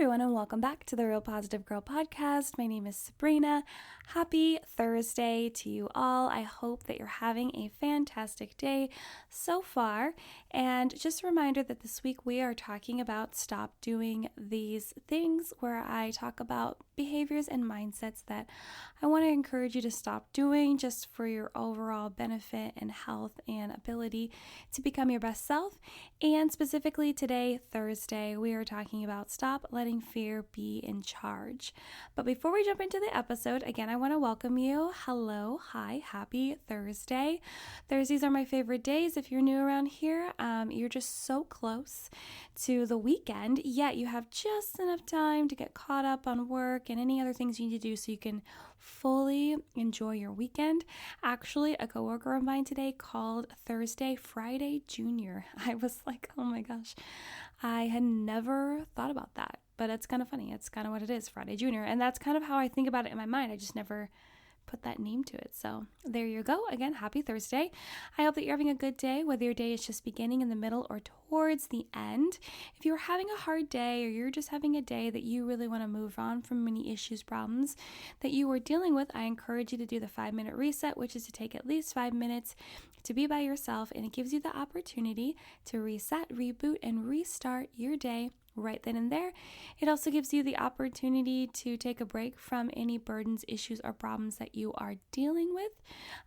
everyone, and welcome back to the Real Positive Girl podcast. My name is Sabrina. Happy Thursday to you all. I hope that you're having a fantastic day so far. And just a reminder that this week we are talking about stop doing these things, where I talk about behaviors and mindsets that I want to encourage you to stop doing just for your overall benefit and health and ability to become your best self. And specifically today, Thursday, we are talking about stop letting fear be in charge. But before we jump into the episode, again, I want to welcome you. Hello, hi, happy Thursday. Thursdays are my favorite days. If you're new around here, you're just so close to the weekend, yet you have just enough time to get caught up on work and any other things you need to do so you can fully enjoy your weekend. Actually, a coworker of mine today called Thursday Friday Junior. I was like, oh my gosh, I had never thought about that, but it's kind of funny. It's kind of what it is, Friday Junior. And that's kind of how I think about it in my mind. I just never put that name to it. So there you go. Again, happy Thursday. I hope that you're having a good day, whether your day is just beginning, in the middle, or towards the end. If you're having a hard day, or you're just having a day that you really want to move on from many issues, problems that you were dealing with, I encourage you to do the 5-minute reset, which is to take at least 5 minutes to be by yourself, and it gives you the opportunity to reset, reboot, and restart your day right then and there. It also gives you the opportunity to take a break from any burdens, issues, or problems that you are dealing with.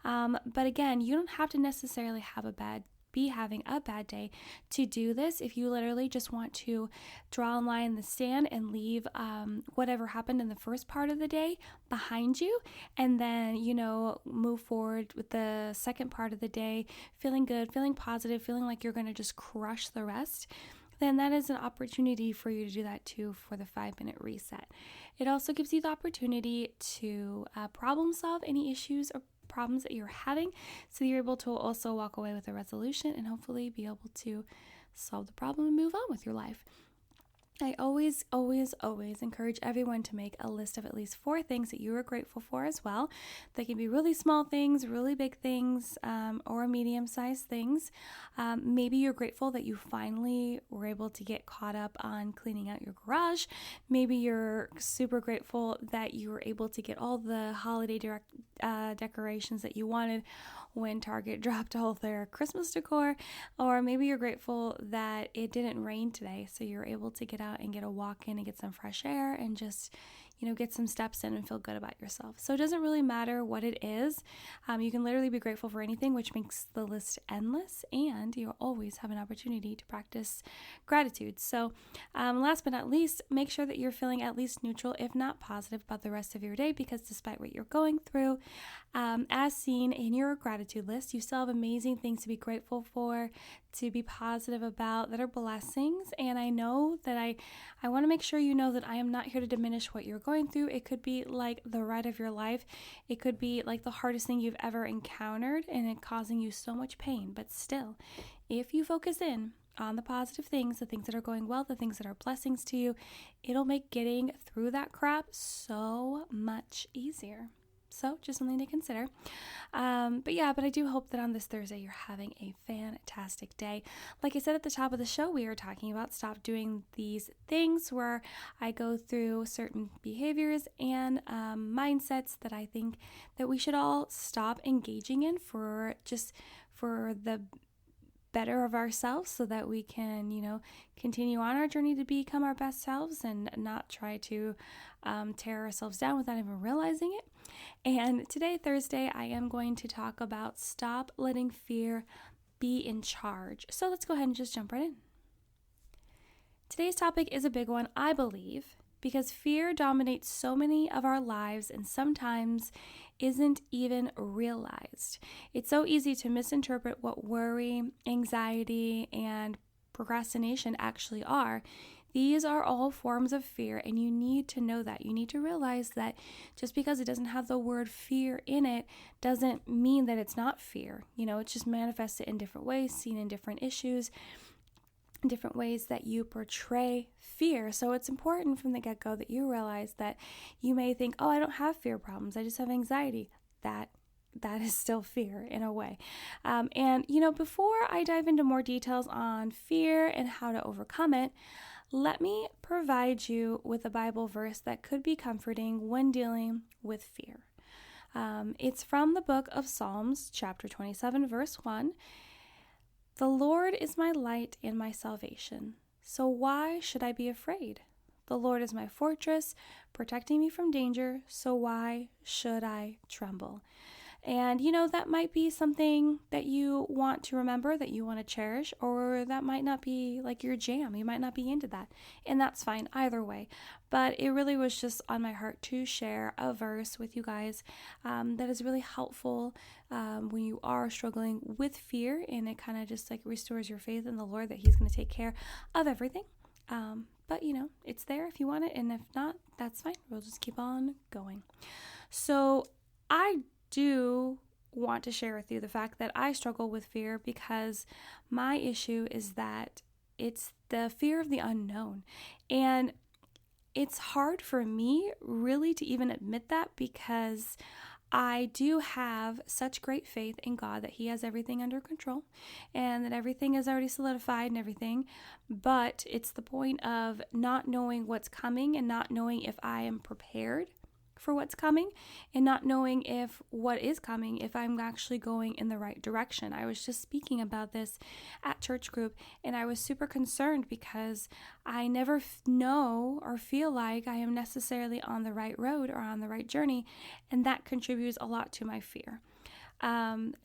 But again, you don't have to necessarily be having a bad day to do this. If you literally just want to draw a line in the sand and leave whatever happened in the first part of the day behind you, and then, move forward with the second part of the day, feeling good, feeling positive, feeling like you're going to just crush the rest, then that is an opportunity for you to do that too for the 5-minute reset. It also gives you the opportunity to problem solve any issues or problems that you're having, so you're able to also walk away with a resolution and hopefully be able to solve the problem and move on with your life. I always encourage everyone to make a list of at least 4 things that you are grateful for as well. They can be really small things, really big things, or medium-sized things. Maybe you're grateful that you finally were able to get caught up on cleaning out your garage. Maybe you're super grateful that you were able to get all the holiday decorations that you wanted when Target dropped all their Christmas decor. Or maybe you're grateful that it didn't rain today, so you're able to get out and get a walk in and get some fresh air and just, get some steps in and feel good about yourself. So it doesn't really matter what it is. You can literally be grateful for anything, which makes the list endless, and you'll always have an opportunity to practice gratitude. So last but not least, make sure that you're feeling at least neutral, if not positive, about the rest of your day, because despite what you're going through, as seen in your gratitude list, you still have amazing things to be grateful for, to be positive about, that are blessings. And I know that I want to make sure you know that I am not here to diminish what you're going through. It could be like the ride of your life. It could be like the hardest thing you've ever encountered and it causing you so much pain. But still, if you focus in on the positive things, the things that are going well, the things that are blessings to you, it'll make getting through that crap so much easier. So just something to consider. But I do hope that on this Thursday, you're having a fantastic day. Like I said at the top of the show, we are talking about stop doing these things, where I go through certain behaviors and mindsets that I think that we should all stop engaging in for the better of ourselves, so that we can, continue on our journey to become our best selves and not try to tear ourselves down without even realizing it. And today, Thursday, I am going to talk about stop letting fear be in charge. So let's go ahead and just jump right in. Today's topic is a big one, I believe, because fear dominates so many of our lives and sometimes isn't even realized. It's so easy to misinterpret what worry, anxiety, and procrastination actually are. These are all forms of fear, and you need to know that. You need to realize that just because it doesn't have the word fear in it doesn't mean that it's not fear. It's just manifested in different ways, seen in different issues, different ways that you portray fear. So it's important from the get-go that you realize that you may think, oh, I don't have fear problems, I just have anxiety. That is still fear in a way. Before I dive into more details on fear and how to overcome it, let me provide you with a Bible verse that could be comforting when dealing with fear. It's from the book of Psalms, chapter 27, verse 1. The Lord is my light and my salvation, so why should I be afraid? The Lord is my fortress, protecting me from danger, so why should I tremble? And, that might be something that you want to remember, that you want to cherish, or that might not be like your jam. You might not be into that, and that's fine either way. But it really was just on my heart to share a verse with you guys that is really helpful when you are struggling with fear, and it kind of just like restores your faith in the Lord that He's going to take care of everything. But it's there if you want it, and if not, that's fine. We'll just keep on going. So I do want to share with you the fact that I struggle with fear because my issue is that it's the fear of the unknown. And it's hard for me really to even admit that because I do have such great faith in God that He has everything under control and that everything is already solidified and everything. But it's the point of not knowing what's coming and not knowing if I am prepared for what's coming and not knowing if what is coming, if I'm actually going in the right direction. I was just speaking about this at church group and I was super concerned because I never know or feel like I am necessarily on the right road or on the right journey, and that contributes a lot to my fear.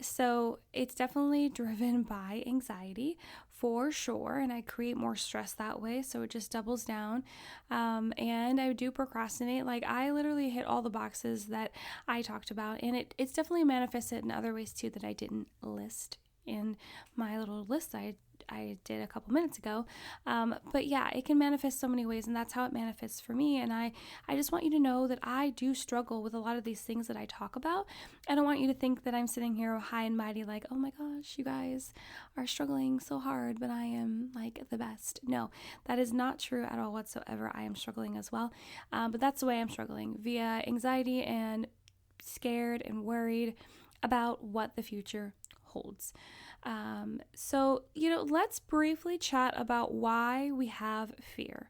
So it's definitely driven by anxiety for sure, and I create more stress that way, so it just doubles down. And I do procrastinate. Like I literally hit all the boxes that I talked about, and it's definitely manifested in other ways too that I didn't list in my little list I did a couple minutes ago. But yeah, it can manifest so many ways, and that's how it manifests for me. And I just want you to know that I do struggle with a lot of these things that I talk about. I don't want you to think that I'm sitting here high and mighty like, oh my gosh, you guys are struggling so hard, but I am like the best. No, that is not true at all whatsoever. I am struggling as well. But that's the way I'm struggling, via anxiety and scared and worried about what the future holds. So, let's briefly chat about why we have fear.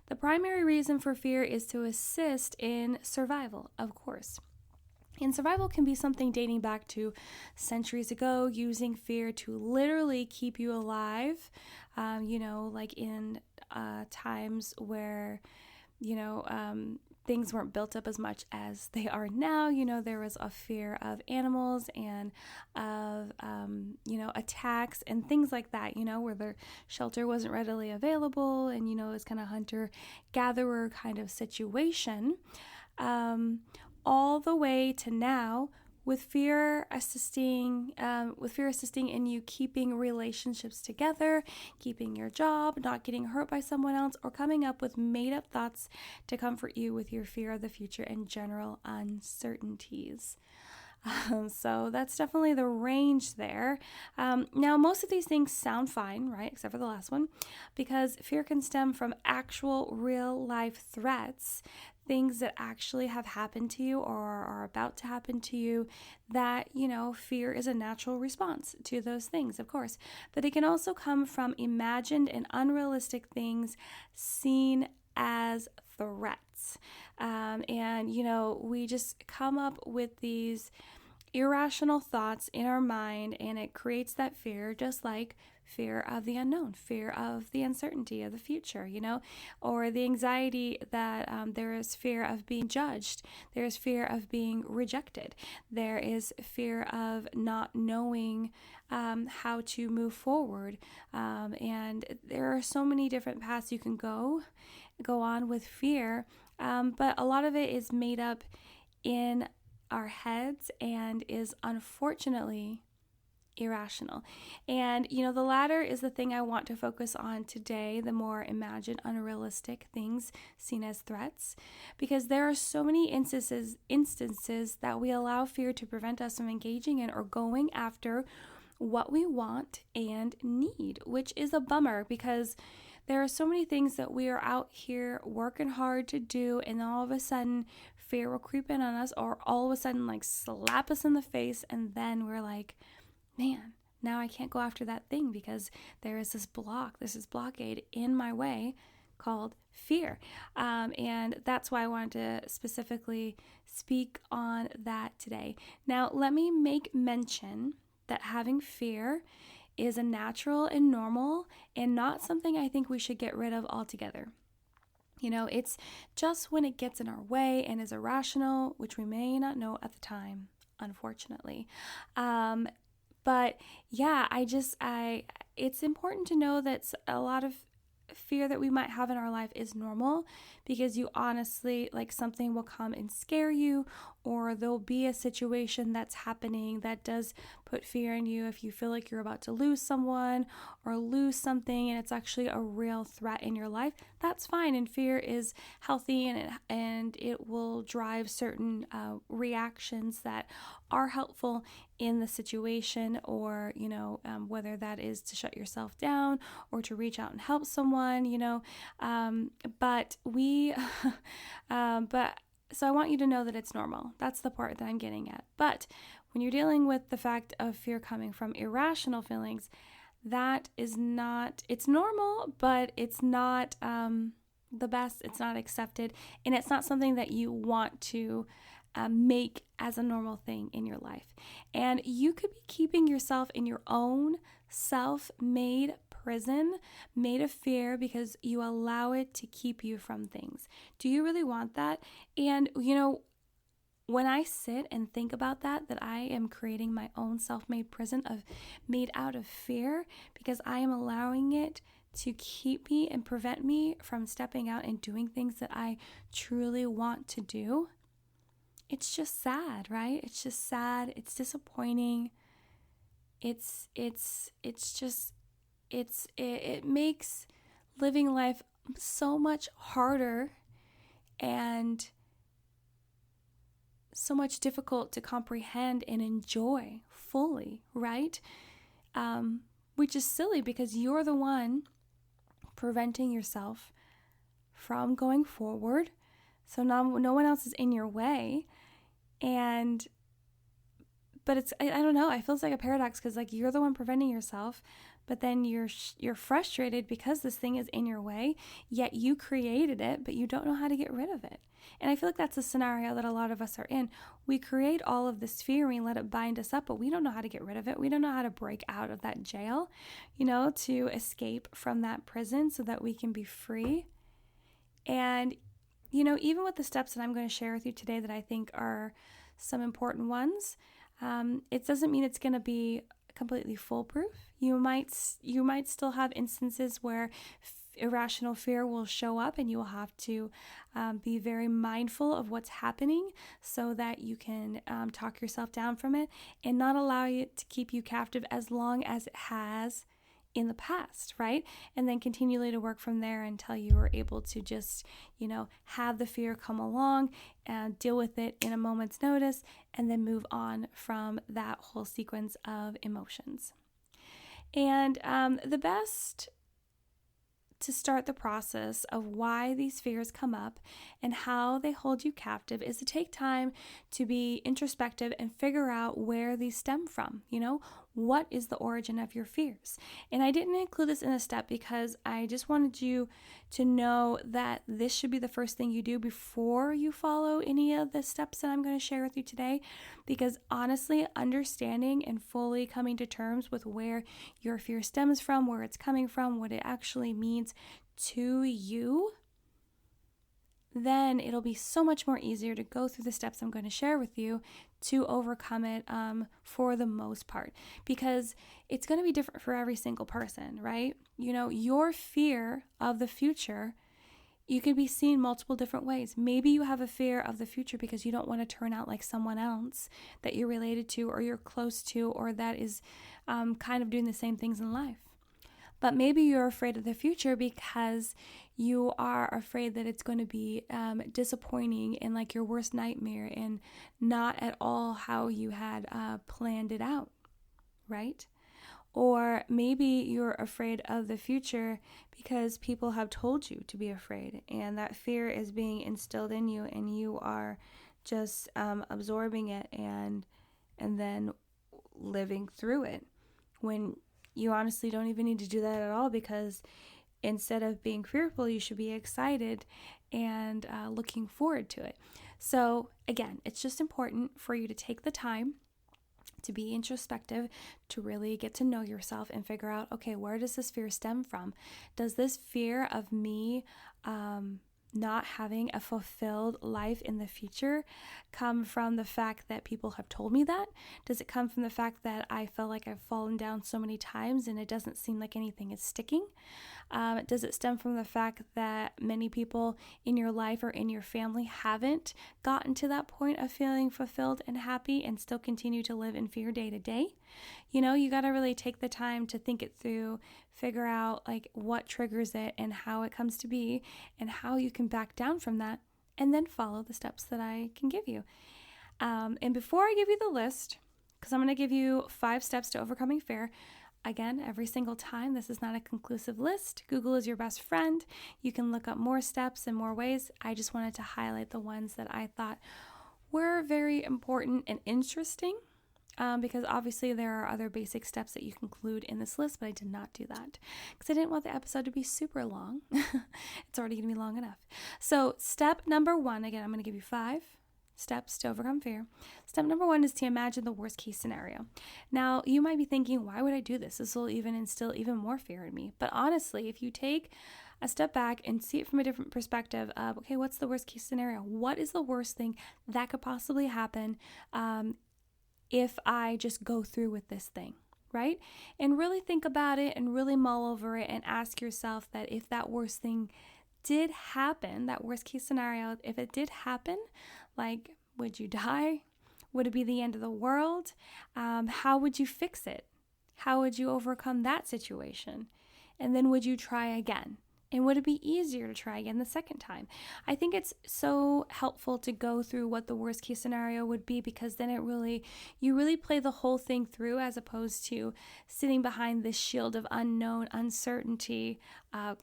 The primary reason for fear is to assist in survival, of course. And survival can be something dating back to centuries ago, using fear to literally keep you alive, like in times where, things weren't built up as much as they are now. There was a fear of animals and of, attacks and things like that, where the shelter wasn't readily available and, it was kind of hunter-gatherer kind of situation, all the way to now with fear assisting in you keeping relationships together, keeping your job, not getting hurt by someone else, or coming up with made-up thoughts to comfort you with your fear of the future and general uncertainties. So that's definitely the range there. Now, most of these things sound fine, right? Except for the last one, because fear can stem from actual real-life threats, things that actually have happened to you or are about to happen to you, that, fear is a natural response to those things, of course. But it can also come from imagined and unrealistic things seen as threats. We just come up with these irrational thoughts in our mind, and it creates that fear, just like fear of the unknown, fear of the uncertainty of the future, or the anxiety that there is fear of being judged. There is fear of being rejected. There is fear of not knowing how to move forward. And there are so many different paths you can go on with fear. But a lot of it is made up in our heads and is unfortunately irrational. And, the latter is the thing I want to focus on today, the more imagined, unrealistic things seen as threats, because there are so many instances that we allow fear to prevent us from engaging in or going after what we want and need, which is a bummer because there are so many things that we are out here working hard to do, and all of a sudden fear will creep in on us, or all of a sudden like slap us in the face, and then we're like, man, now I can't go after that thing because there is this blockade in my way called fear. And that's why I wanted to specifically speak on that today. Now, let me make mention that having fear is a natural and normal and not something I think we should get rid of altogether. It's just when it gets in our way and is irrational, which we may not know at the time, unfortunately. But yeah, it's important to know that a lot of fear that we might have in our life is normal, because you honestly, like, something will come and scare you, or there'll be a situation that's happening that does put fear in you. If you feel like you're about to lose someone or lose something and it's actually a real threat in your life, that's fine. And fear is healthy, and it will drive certain reactions that are helpful in the situation, or whether that is to shut yourself down or to reach out and help someone, so I want you to know that it's normal. That's the part that I'm getting at. But when you're dealing with the fact of fear coming from irrational feelings, that is not, it's normal, but it's not the best. It's not accepted, and it's not something that you want to make as a normal thing in your life. And you could be keeping yourself in your own self-made prison, made of fear, because you allow it to keep you from things. Do you really want that? And when I sit and think about that I am creating my own self-made prison made out of fear, because I am allowing it to keep me and prevent me from stepping out and doing things that I truly want to do. It's just sad, right? It's just sad. It's disappointing. It makes living life so much harder and so much difficult to comprehend and enjoy fully, right? Which is silly, because you're the one preventing yourself from going forward. So no one else is in your way. But I don't know, it feels like a paradox, because like you're the one preventing yourself, but then you're frustrated because this thing is in your way, yet you created it, but you don't know how to get rid of it. And I feel like that's a scenario that a lot of us are in. We create all of this fear, we let it bind us up, but we don't know how to get rid of it. We don't know how to break out of that jail, to escape from that prison so that we can be free. And even with the steps that I'm going to share with you today that I think are some important ones, it doesn't mean it's going to be completely foolproof. You might still have instances where irrational fear will show up, and you will have to be very mindful of what's happening so that you can talk yourself down from it and not allow it to keep you captive as long as it has in the past, right? And then continually to work from there until you are able to just, have the fear come along and deal with it in a moment's notice, and then move on from that whole sequence of emotions. And the best to start the process of why these fears come up and how they hold you captive is to take time to be introspective and figure out where these stem from. What is the origin of your fears? And I didn't include this in a step because I just wanted you to know that this should be the first thing you do before you follow any of the steps that I'm going to share with you today. Because honestly, understanding and fully coming to terms with where your fear stems from, where it's coming from, what it actually means to you, then it'll be so much more easier to go through the steps I'm going to share with you to overcome it for the most part, because it's going to be different for every single person, right? Your fear of the future, you could be seen multiple different ways. Maybe you have a fear of the future because you don't want to turn out like someone else that you're related to or you're close to, or that is kind of doing the same things in life. But maybe you're afraid of the future because you are afraid that it's going to be disappointing and like your worst nightmare and not at all how you had planned it out, right? Or maybe you're afraid of the future because people have told you to be afraid, and that fear is being instilled in you, and you are just absorbing it and then living through it, when you honestly don't even need to do that at all, because Instead of being fearful, you should be excited and looking forward to it. So again, it's just important for you to take the time to be introspective, to really get to know yourself and figure out, okay, where does this fear stem from? Does this fear of me not having a fulfilled life in the future come from the fact that people have told me that? Does it come from the fact that I feel like I've fallen down so many times and it doesn't seem like anything is sticking? Does it stem from the fact that many people in your life or in your family haven't gotten to that point of feeling fulfilled and happy and still continue to live in fear day to day? You know, you got to really take the time to think it through, figure out like what triggers it and how it comes to be and how you can back down from that, and then follow the steps that I can give you. And before I give you the list, because I'm going to give you 5 steps to overcoming fear. Again, every single time, this is not a conclusive list. Google is your best friend. You can look up more steps and more ways. I just wanted to highlight the ones that I thought were very important and interesting, because obviously there are other basic steps that you can include in this list, but I did not do that because I didn't want the episode to be super long. It's already going to be long enough. So step number 1, again, I'm going to give you 5 steps to overcome fear. Step number 1 is to imagine the worst case scenario. Now, you might be thinking, why would I do this? This will even instill even more fear in me. But honestly, if you take a step back and see it from a different perspective of, okay, what's the worst case scenario? What is the worst thing that could possibly happen if I just go through with this thing, right? And really think about it and really mull over it and ask yourself that if that worst thing did happen, that worst case scenario, if it did happen, like, would you die? Would it be the end of the world? How would you fix it? How would you overcome that situation? And then would you try again? And would it be easier to try again the second time? I think it's so helpful to go through what the worst case scenario would be, because then you really play the whole thing through, as opposed to sitting behind this shield of unknown, uncertainty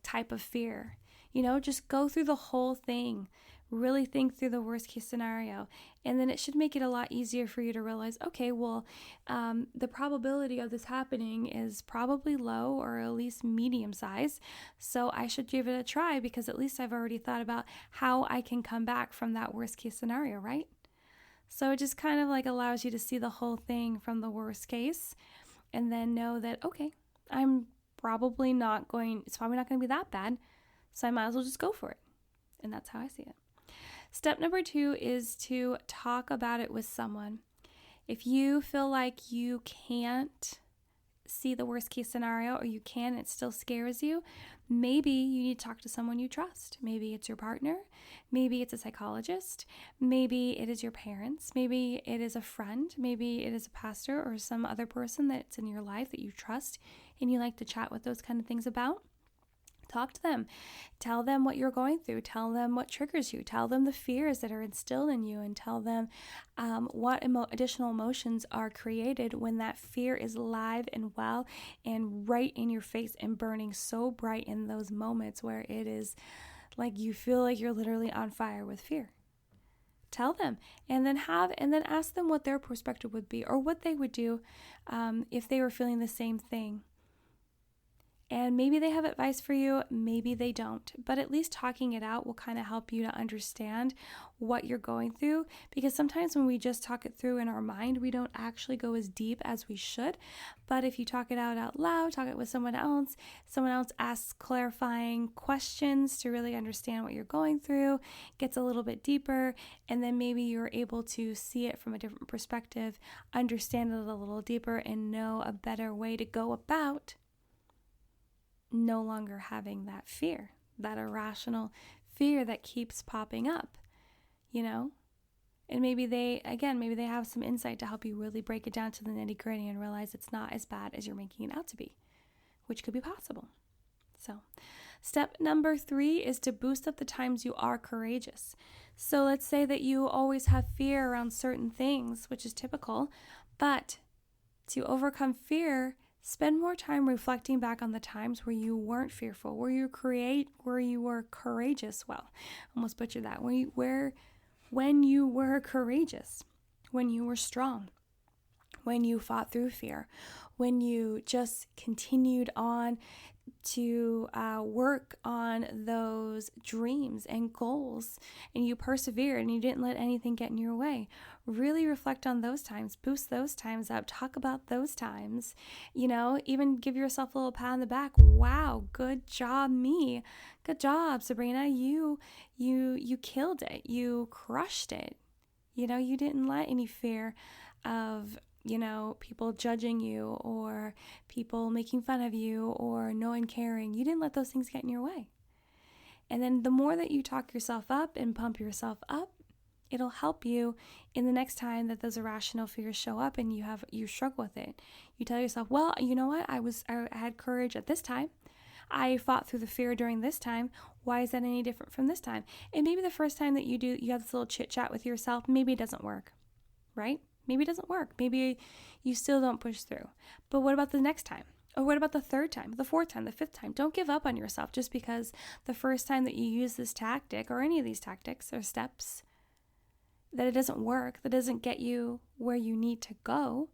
type of fear. You know, just go through the whole thing. Really think through the worst case scenario, and then it should make it a lot easier for you to realize, okay, well, the probability of this happening is probably low, or at least medium size, so I should give it a try, because at least I've already thought about how I can come back from that worst case scenario, right? So it just kind of like allows you to see the whole thing from the worst case, and then know that, okay, it's probably not going to be that bad, so I might as well just go for it. And that's how I see it. Step number 2 is to talk about it with someone. If you feel like you can't see the worst case scenario, or you can, it still scares you, maybe you need to talk to someone you trust. Maybe it's your partner, maybe it's a psychologist, maybe it is your parents, maybe it is a friend, maybe it is a pastor or some other person that's in your life that you trust and you like to chat with those kind of things about. Talk to them. Tell them what you're going through. Tell them what triggers you. Tell them the fears that are instilled in you, and tell them what additional emotions are created when that fear is live and well and right in your face and burning so bright in those moments where it is like you feel like you're literally on fire with fear. Tell them, and then ask them what their perspective would be, or what they would do if they were feeling the same thing. And maybe they have advice for you, maybe they don't. But at least talking it out will kind of help you to understand what you're going through. Because sometimes when we just talk it through in our mind, we don't actually go as deep as we should. But if you talk it out loud, talk it with someone else asks clarifying questions to really understand what you're going through, gets a little bit deeper, and then maybe you're able to see it from a different perspective, understand it a little deeper, and know a better way to go about no longer having that fear, that irrational fear that keeps popping up, you know? And maybe they have some insight to help you really break it down to the nitty-gritty and realize it's not as bad as you're making it out to be, which could be possible. So, step number 3 is to boost up the times you are courageous. So let's say that you always have fear around certain things, which is typical, but to overcome fear, spend more time reflecting back on the times where you weren't fearful, where you were courageous. Well, almost butchered that. When you were courageous, when you were strong, when you fought through fear, when you just continued on to work on those dreams and goals, and you persevered and you didn't let anything get in your way. Really reflect on those times, boost those times up, talk about those times, even give yourself a little pat on the back. Wow, good job, me. Good job, Sabrina. You killed it. You crushed it. You didn't let any fear of people judging you or people making fun of you or no one caring. You didn't let those things get in your way. And then the more that you talk yourself up and pump yourself up, it'll help you in the next time that those irrational fears show up and you struggle with it. You tell yourself, well, you know what? I had courage at this time. I fought through the fear during this time. Why is that any different from this time? And maybe the first time that you have this little chit chat with yourself, maybe it doesn't work, right? Maybe it doesn't work. Maybe you still don't push through. But what about the next time? Or what about the third time, the fourth time, the fifth time? Don't give up on yourself just because the first time that you use this tactic or any of these tactics or steps, that it doesn't work, that doesn't get you where you need to go,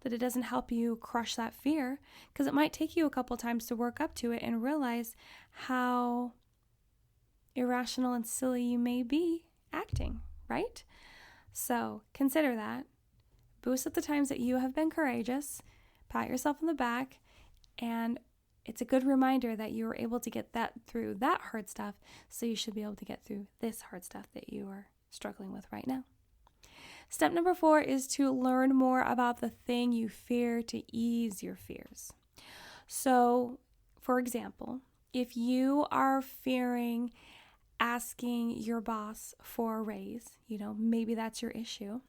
that it doesn't help you crush that fear, because it might take you a couple times to work up to it and realize how irrational and silly you may be acting, right? So consider that. Boost up the times that you have been courageous, pat yourself on the back, and it's a good reminder that you were able to get that through that hard stuff, so you should be able to get through this hard stuff that you are struggling with right now. Step number 4 is to learn more about the thing you fear to ease your fears. So, for example, if you are fearing asking your boss for a raise, maybe that's your issue.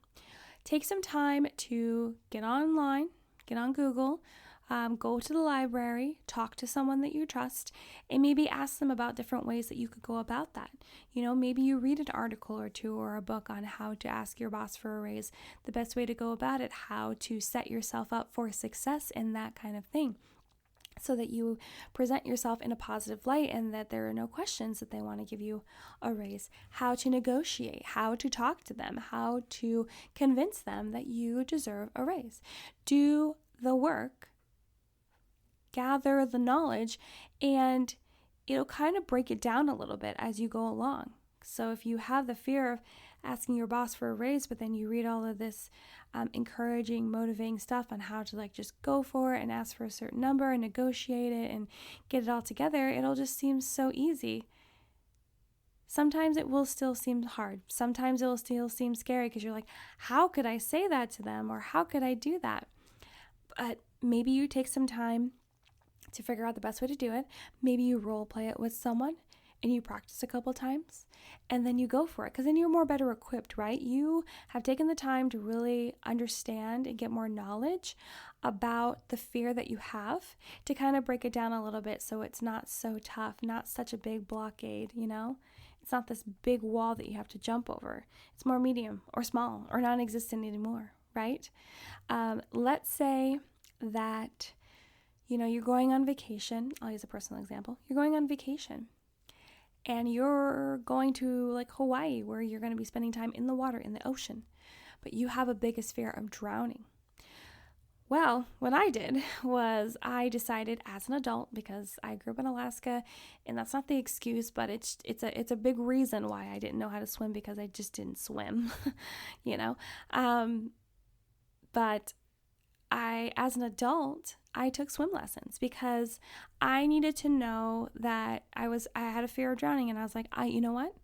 Take some time to get online, get on Google, go to the library, talk to someone that you trust, and maybe ask them about different ways that you could go about that. Maybe you read an article or two or a book on how to ask your boss for a raise, the best way to go about it, how to set yourself up for success in that kind of thing, so that you present yourself in a positive light and that there are no questions that they want to give you a raise. How to negotiate, how to talk to them, how to convince them that you deserve a raise. Do the work, gather the knowledge, and it'll kind of break it down a little bit as you go along. So if you have the fear of asking your boss for a raise, but then you read all of this encouraging, motivating stuff on how to just go for it and ask for a certain number and negotiate it and get it all together, it'll just seem so easy. Sometimes it will still seem hard. Sometimes it will still seem scary because you're like, how could I say that to them? Or how could I do that? But maybe you take some time to figure out the best way to do it. Maybe you role play it with someone and you practice a couple times and then you go for it, because then you're better equipped, right? You have taken the time to really understand and get more knowledge about the fear that you have to kind of break it down a little bit so it's not so tough, not such a big blockade, It's not this big wall that you have to jump over. It's more medium or small or non-existent anymore, right? Let's say that, you're going on vacation. I'll use a personal example. You're going on vacation and you're going to Hawaii, where you're going to be spending time in the water, in the ocean, but you have a biggest fear of drowning. Well, what I did was I decided as an adult, because I grew up in Alaska, and that's not the excuse, but it's a big reason why I didn't know how to swim, because I just didn't swim, But as an adult, I took swim lessons because I needed to know that I had a fear of drowning, and I was like, you know what?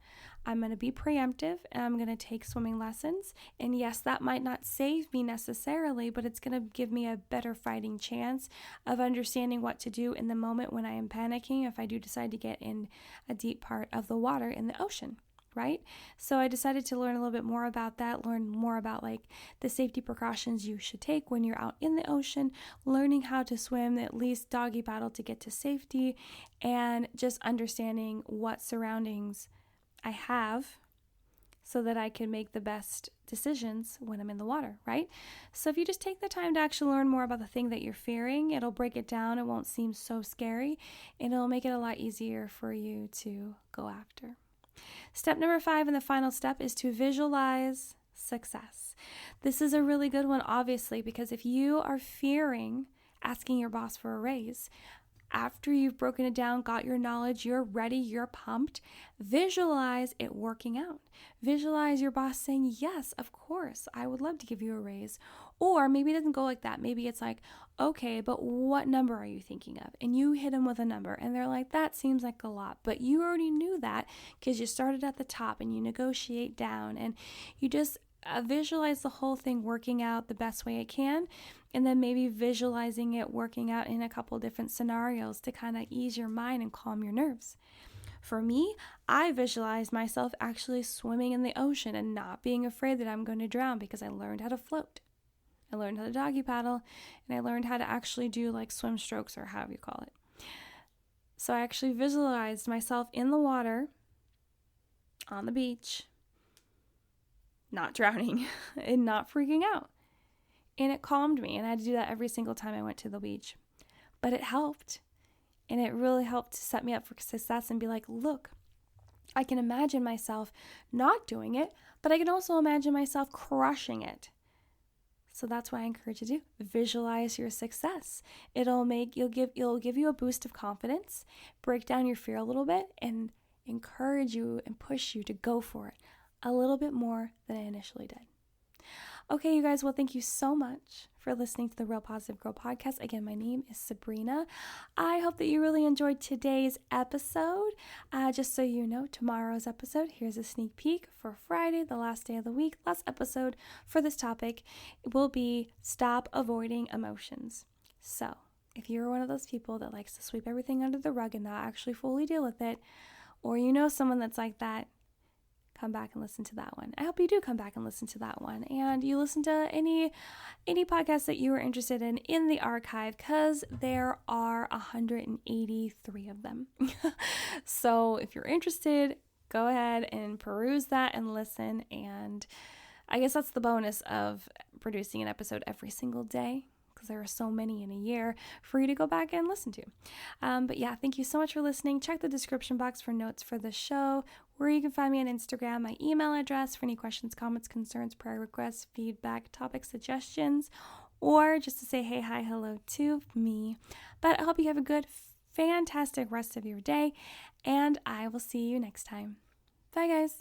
I'm going to be preemptive and I'm going to take swimming lessons. And yes, that might not save me necessarily, but it's going to give me a better fighting chance of understanding what to do in the moment when I am panicking if I do decide to get in a deep part of the water in the ocean, right? So I decided to learn a little bit more about that, learn more about the safety precautions you should take when you're out in the ocean, learning how to swim, at least doggy paddle to get to safety, and just understanding what surroundings I have so that I can make the best decisions when I'm in the water, right? So if you just take the time to actually learn more about the thing that you're fearing, it'll break it down. It won't seem so scary, and it'll make it a lot easier for you to go after. Step number 5, and the final step, is to visualize success. This is a really good one, obviously, because if you are fearing asking your boss for a raise, after you've broken it down, got your knowledge, you're ready, you're pumped, visualize it working out. Visualize your boss saying, yes, of course, I would love to give you a raise. Or maybe it doesn't go like that. Maybe it's like, okay, but what number are you thinking of? And you hit them with a number and they're like, that seems like a lot. But you already knew that because you started at the top and you negotiate down and you just visualize the whole thing working out the best way it can. And then maybe visualizing it working out in a couple different scenarios to kind of ease your mind and calm your nerves. For me, I visualized myself actually swimming in the ocean and not being afraid that I'm going to drown because I learned how to float. I learned how to doggy paddle, and I learned how to actually do like swim strokes or however you call it. So I actually visualized myself in the water, on the beach, not drowning and not freaking out. And it calmed me, and I had to do that every single time I went to the beach. But it helped, and it really helped to set me up for success and be like, look, I can imagine myself not doing it, but I can also imagine myself crushing it. So that's why I encourage you to visualize your success. It'll give you a boost of confidence, break down your fear a little bit, and encourage you and push you to go for it a little bit more than I initially did. Okay, you guys, well, thank you so much for listening to the Real Positive Girl podcast. Again, my name is Sabrina. I hope that you really enjoyed today's episode. Just so you know, tomorrow's episode, here's a sneak peek for Friday, the last day of the week. Last episode for this topic will be stop avoiding emotions. So if you're one of those people that likes to sweep everything under the rug and not actually fully deal with it, or you know someone that's like that, come back and listen to that one. I hope you do come back and listen to that one. And you listen to any podcast that you are interested in the archive, because there are 183 of them. So if you're interested, go ahead and peruse that and listen. And I guess that's the bonus of producing an episode every single day, because there are so many in a year for you to go back and listen to. But yeah, thank you so much for listening. Check the description box for notes for the show, where you can find me on Instagram, my email address for any questions, comments, concerns, prayer requests, feedback, topic suggestions, or just to say hey, hi, hello to me. But I hope you have a good, fantastic rest of your day, and I will see you next time. Bye, guys.